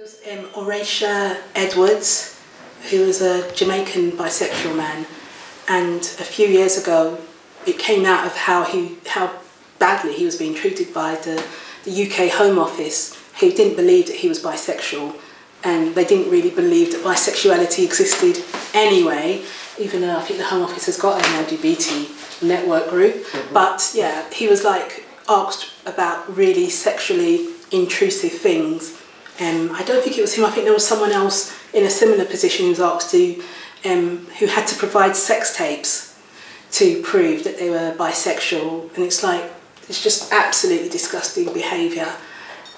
was Horatia Edwards, who was a Jamaican bisexual man, and a few years ago it came out of how badly he was being treated by the UK Home Office, who didn't believe that he was bisexual, and they didn't really believe that bisexuality existed anyway, even though I think the Home Office has got an LGBT network group. Mm-hmm. But yeah, he was like asked about really sexually intrusive things. I don't think it was him, I think there was someone else in a similar position who was asked to, who had to provide sex tapes to prove that they were bisexual, and it's like, it's just absolutely disgusting behaviour.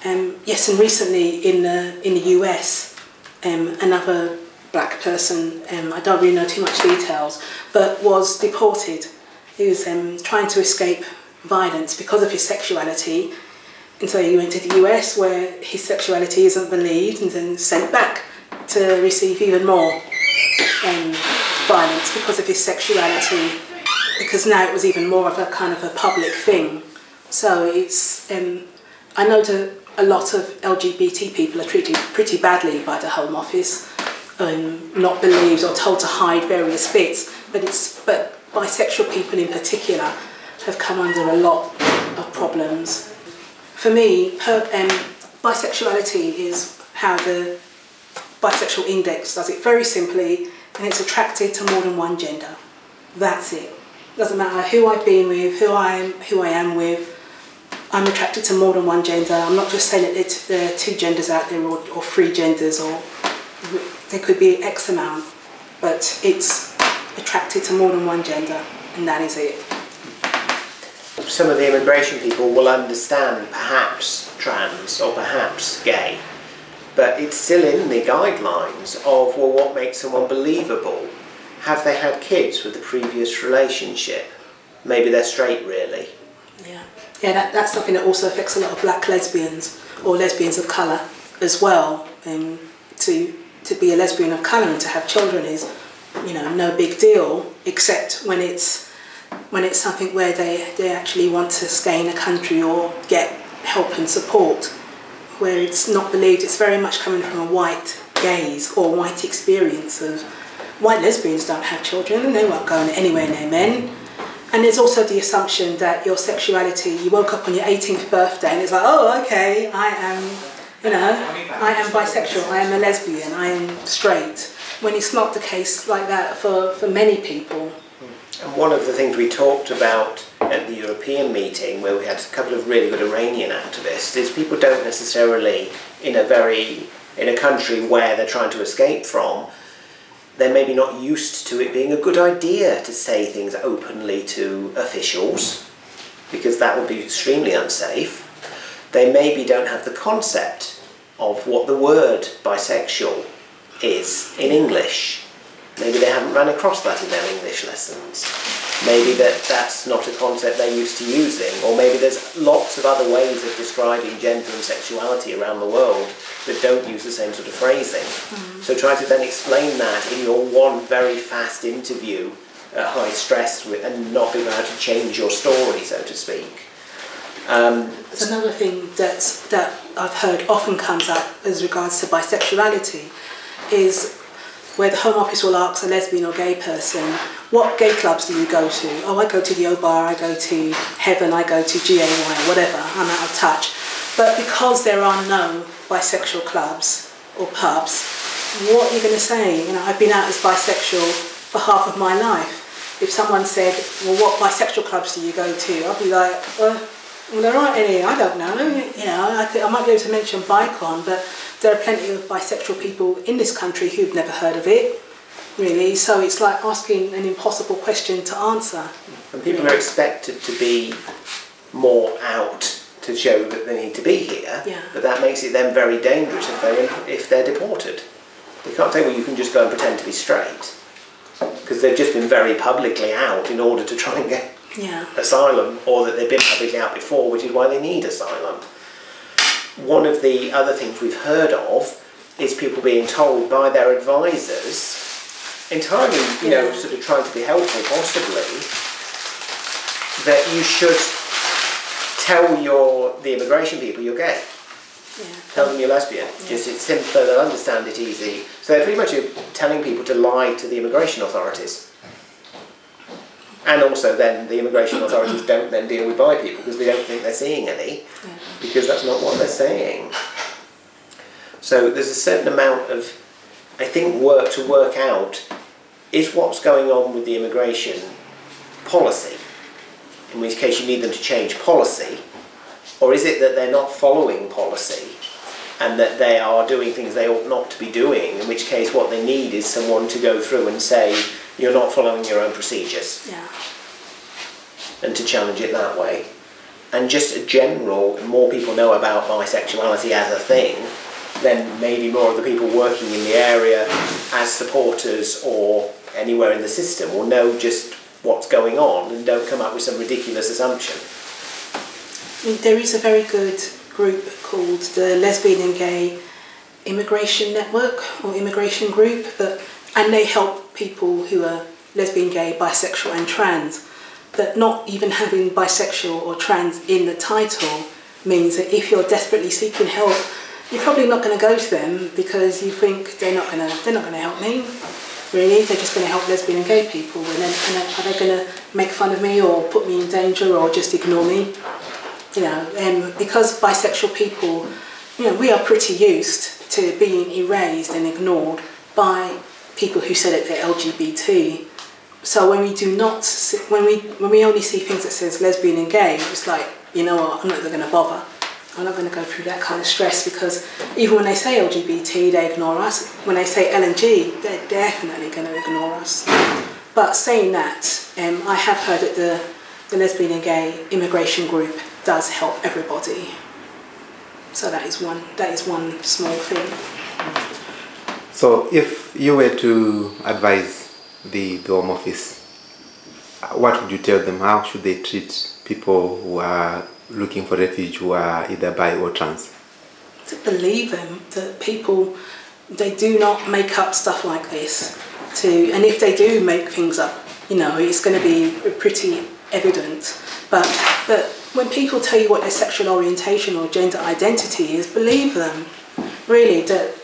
Yes, and recently in the US, another black person, I don't really know too much details, but was deported. He was trying to escape violence because of his sexuality, and so he went to the US where his sexuality isn't believed and then sent back to receive even more violence because of his sexuality, because now it was even more of a kind of a public thing. So it's, I know that a lot of LGBT people are treated pretty badly by the Home Office, not believed or told to hide various bits, but bisexual people in particular have come under a lot of problems. For me, bisexuality is how the Bisexual Index does it very simply, and it's attracted to more than one gender. That's it. Doesn't matter who I've been with, who I am with. I'm attracted to more than one gender. I'm not just saying that there are two genders out there or three genders, or there could be X amount, but it's attracted to more than one gender, and that is it. Some of the immigration people will understand perhaps trans or perhaps gay, but it's still in the guidelines of, well, what makes someone believable? Have they had kids with the previous relationship? Maybe they're straight, really. Yeah, that's something that also affects a lot of black lesbians or lesbians of colour as well. To be a lesbian of colour and to have children is, you know, no big deal, except when it's something where they actually want to stay in a country or get help and support, where it's not believed. It's very much coming from a white gaze or white experience of white lesbians don't have children and they won't go anywhere near men. And there's also the assumption that your sexuality, you woke up on your 18th birthday and it's like, oh, okay, I am bisexual, I am a lesbian, I am straight, when it's not the case like that for many people. And one of the things we talked about at the European meeting, where we had a couple of really good Iranian activists, is people don't necessarily, in a country where they're trying to escape from, they're maybe not used to it being a good idea to say things openly to officials, because that would be extremely unsafe. They maybe don't have the concept of what the word bisexual is in English. Maybe they haven't run across that in their English lessons. Maybe that's not a concept they're used to using, or maybe there's lots of other ways of describing gender and sexuality around the world that don't use the same sort of phrasing. Mm. So try to then explain that in your one very fast interview at high stress and not be allowed to change your story, so to speak. There's another thing that I've heard often comes up as regards to bisexuality is where the Home Office will ask a lesbian or gay person, what gay clubs do you go to? Oh, I go to the O-Bar, I go to Heaven, I go to GAY, whatever, I'm out of touch. But because there are no bisexual clubs or pubs, what are you going to say? You know, I've been out as bisexual for half of my life. If someone said, well, what bisexual clubs do you go to? I'll be like, well, there aren't any, I don't know. You know, I might be able to mention Bicon, but there are plenty of bisexual people in this country who've never heard of it, really. So it's like asking an impossible question to answer. And people are expected to be more out to show that they need to be here, yeah. But that makes it then very dangerous if they're deported. They can't say, well, you can just go and pretend to be straight, because they've just been very publicly out in order to try and get asylum, or that they've been publicly out before, which is why they need asylum. One of the other things we've heard of is people being told by their advisors, entirely, you know, sort of trying to be helpful possibly, that you should tell the immigration people you're gay. Tell them you're lesbian. Just it's simpler, they'll understand it easy. So they're pretty much telling people to lie to the immigration authorities. And also then the immigration authorities don't then deal with bi people because they don't think they're seeing any, because that's not what they're saying. So there's a certain amount of, I think, work to work out is what's going on with the immigration policy, in which case you need them to change policy, or is it that they're not following policy and that they are doing things they ought not to be doing, in which case what they need is someone to go through and say you're not following your own procedures, and to challenge it that way. And just a general, more people know about bisexuality as a thing, then maybe more of the people working in the area as supporters or anywhere in the system will know just what's going on and don't come up with some ridiculous assumption. There is a very good group called the Lesbian and Gay Immigration Network or Immigration Group, and they help people who are lesbian, gay, bisexual and trans. But not even having bisexual or trans in the title means that if you're desperately seeking help, you're probably not going to go to them because you think they're not going to help me. Really, they're just going to help lesbian and gay people, and then are they going to make fun of me or put me in danger or just ignore me? You know, because bisexual people, you know, we are pretty used to being erased and ignored by people who say that they're LGBT. So when we do not, when we only see things that says lesbian and gay, it's like, you know what, I'm not even going to bother. I'm not going to go through that kind of stress, because even when they say LGBT, they ignore us. When they say L&G, they're definitely going to ignore us. But saying that, I have heard that the Lesbian and Gay Immigration Group does help everybody. So that is one small thing. So if you were to advise the Home Office, what would you tell them? How should they treat people who are looking for refuge, who are either bi or trans? To believe them, that people, they do not make up stuff like this. And if they do make things up, you know, it's going to be pretty evident. But when people tell you what their sexual orientation or gender identity is, believe them. Really, that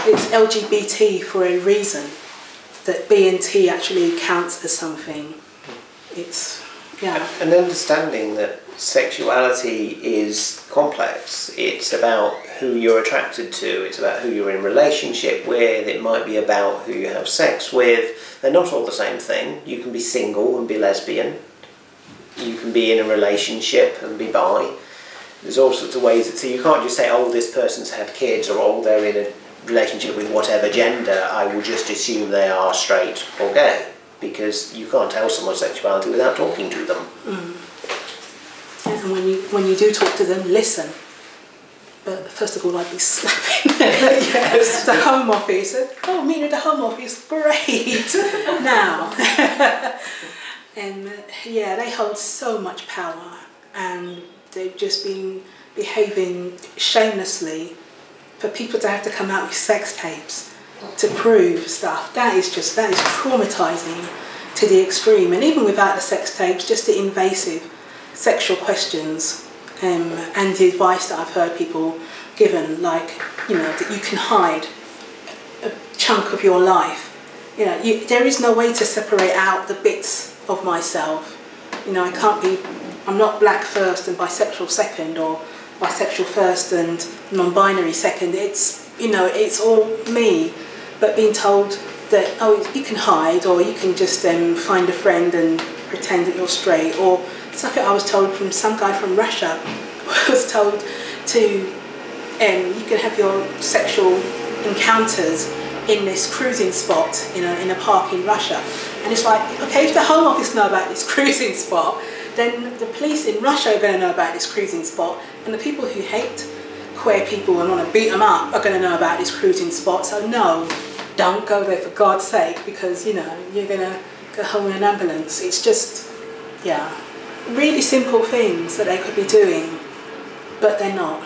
it's LGBT for a reason. That B and T actually counts as something. It's, yeah. And understanding that sexuality is complex. It's about who you're attracted to, it's about who you're in relationship with, it might be about who you have sex with. They're not all the same thing. You can be single and be lesbian. You can be in a relationship and be bi. There's all sorts of ways. So you can't just say, oh, this person's had kids, or oh, they're in a relationship with whatever gender, I will just assume they are straight or gay. Because you can't tell someone's sexuality without talking to them. And when you do talk to them, listen. But first of all, I'd be slapping yes. The Home Office. Oh, meeting at the Home Office, great. Now. And yeah, they hold so much power, and they've just been behaving shamelessly for people to have to come out with sex tapes to prove stuff. That is traumatizing to the extreme. And even without the sex tapes, just the invasive sexual questions and the advice that I've heard people given, like, you know, that you can hide a chunk of your life. You know, there is no way to separate out the bits of myself. You know, I'm not black first and bisexual second, or bisexual first and non-binary second. It's, you know, it's all me. But being told that, oh, you can hide, or you can just find a friend and pretend that you're straight, or something I was told from some guy from Russia, was told to, you can have your sexual encounters in this cruising spot in a park in Russia. And it's like, okay, if the Home Office know about this cruising spot, then the police in Russia are going to know about this cruising spot, and the people who hate queer people and want to beat them up are going to know about this cruising spot. So no, don't go there for God's sake, because, you know, you're going to go home in an ambulance. It's just, yeah, really simple things that they could be doing, but they're not.